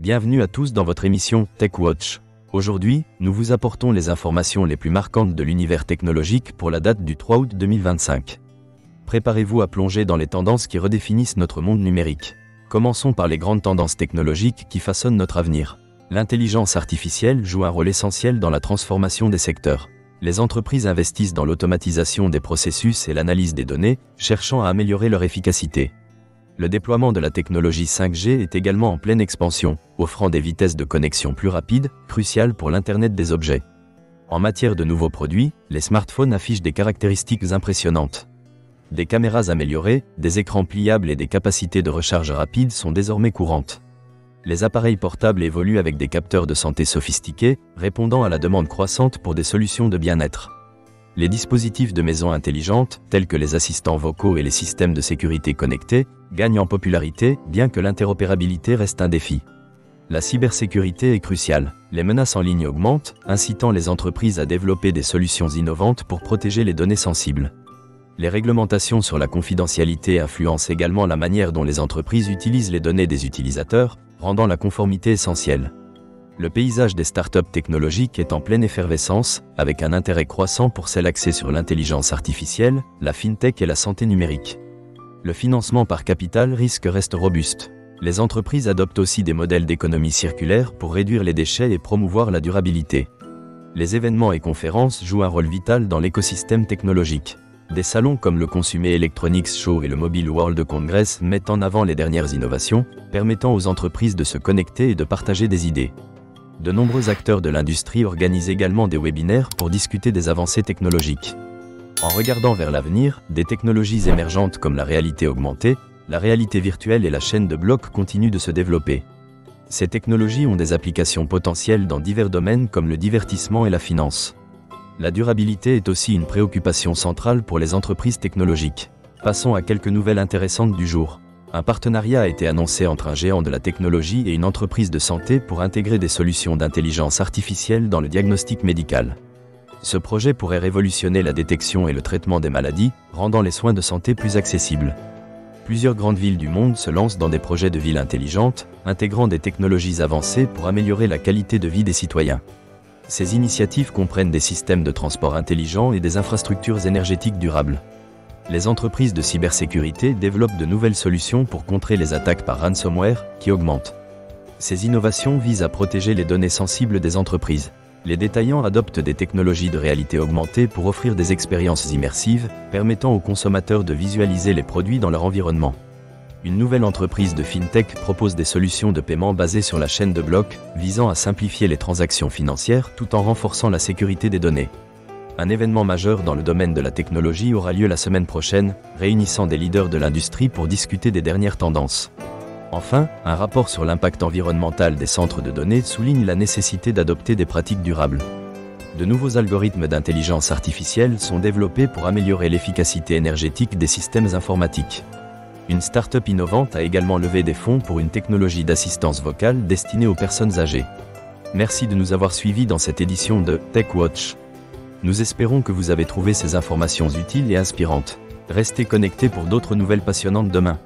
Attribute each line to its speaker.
Speaker 1: Bienvenue à tous dans votre émission Tech Watch. Aujourd'hui, nous vous apportons les informations les plus marquantes de l'univers technologique pour la date du 3 août 2025. Préparez-vous à plonger dans les tendances qui redéfinissent notre monde numérique. Commençons par les grandes tendances technologiques qui façonnent notre avenir. L'intelligence artificielle joue un rôle essentiel dans la transformation des secteurs. Les entreprises investissent dans l'automatisation des processus et l'analyse des données, cherchant à améliorer leur efficacité. Le déploiement de la technologie 5G est également en pleine expansion, offrant des vitesses de connexion plus rapides, cruciales pour l'Internet des objets. En matière de nouveaux produits, les smartphones affichent des caractéristiques impressionnantes. Des caméras améliorées, des écrans pliables et des capacités de recharge rapide sont désormais courantes. Les appareils portables évoluent avec des capteurs de santé sophistiqués, répondant à la demande croissante pour des solutions de bien-être. Les dispositifs de maison intelligentes, tels que les assistants vocaux et les systèmes de sécurité connectés, gagnent en popularité, bien que l'interopérabilité reste un défi. La cybersécurité est cruciale. Les menaces en ligne augmentent, incitant les entreprises à développer des solutions innovantes pour protéger les données sensibles. Les réglementations sur la confidentialité influencent également la manière dont les entreprises utilisent les données des utilisateurs, rendant la conformité essentielle. Le paysage des startups technologiques est en pleine effervescence, avec un intérêt croissant pour celles axées sur l'intelligence artificielle, la fintech et la santé numérique. Le financement par capital risque reste robuste. Les entreprises adoptent aussi des modèles d'économie circulaire pour réduire les déchets et promouvoir la durabilité. Les événements et conférences jouent un rôle vital dans l'écosystème technologique. Des salons comme le Consumer Electronics Show et le Mobile World Congress mettent en avant les dernières innovations, permettant aux entreprises de se connecter et de partager des idées. De nombreux acteurs de l'industrie organisent également des webinaires pour discuter des avancées technologiques. En regardant vers l'avenir, des technologies émergentes comme la réalité augmentée, la réalité virtuelle et la chaîne de blocs continuent de se développer. Ces technologies ont des applications potentielles dans divers domaines comme le divertissement et la finance. La durabilité est aussi une préoccupation centrale pour les entreprises technologiques. Passons à quelques nouvelles intéressantes du jour. Un partenariat a été annoncé entre un géant de la technologie et une entreprise de santé pour intégrer des solutions d'intelligence artificielle dans le diagnostic médical. Ce projet pourrait révolutionner la détection et le traitement des maladies, rendant les soins de santé plus accessibles. Plusieurs grandes villes du monde se lancent dans des projets de villes intelligentes, intégrant des technologies avancées pour améliorer la qualité de vie des citoyens. Ces initiatives comprennent des systèmes de transport intelligents et des infrastructures énergétiques durables. Les entreprises de cybersécurité développent de nouvelles solutions pour contrer les attaques par ransomware, qui augmentent. Ces innovations visent à protéger les données sensibles des entreprises. Les détaillants adoptent des technologies de réalité augmentée pour offrir des expériences immersives, permettant aux consommateurs de visualiser les produits dans leur environnement. Une nouvelle entreprise de fintech propose des solutions de paiement basées sur la chaîne de blocs, visant à simplifier les transactions financières tout en renforçant la sécurité des données. Un événement majeur dans le domaine de la technologie aura lieu la semaine prochaine, réunissant des leaders de l'industrie pour discuter des dernières tendances. Enfin, un rapport sur l'impact environnemental des centres de données souligne la nécessité d'adopter des pratiques durables. De nouveaux algorithmes d'intelligence artificielle sont développés pour améliorer l'efficacité énergétique des systèmes informatiques. Une start-up innovante a également levé des fonds pour une technologie d'assistance vocale destinée aux personnes âgées. Merci de nous avoir suivis dans cette édition de Tech Watch. Nous espérons que vous avez trouvé ces informations utiles et inspirantes. Restez connectés pour d'autres nouvelles passionnantes demain.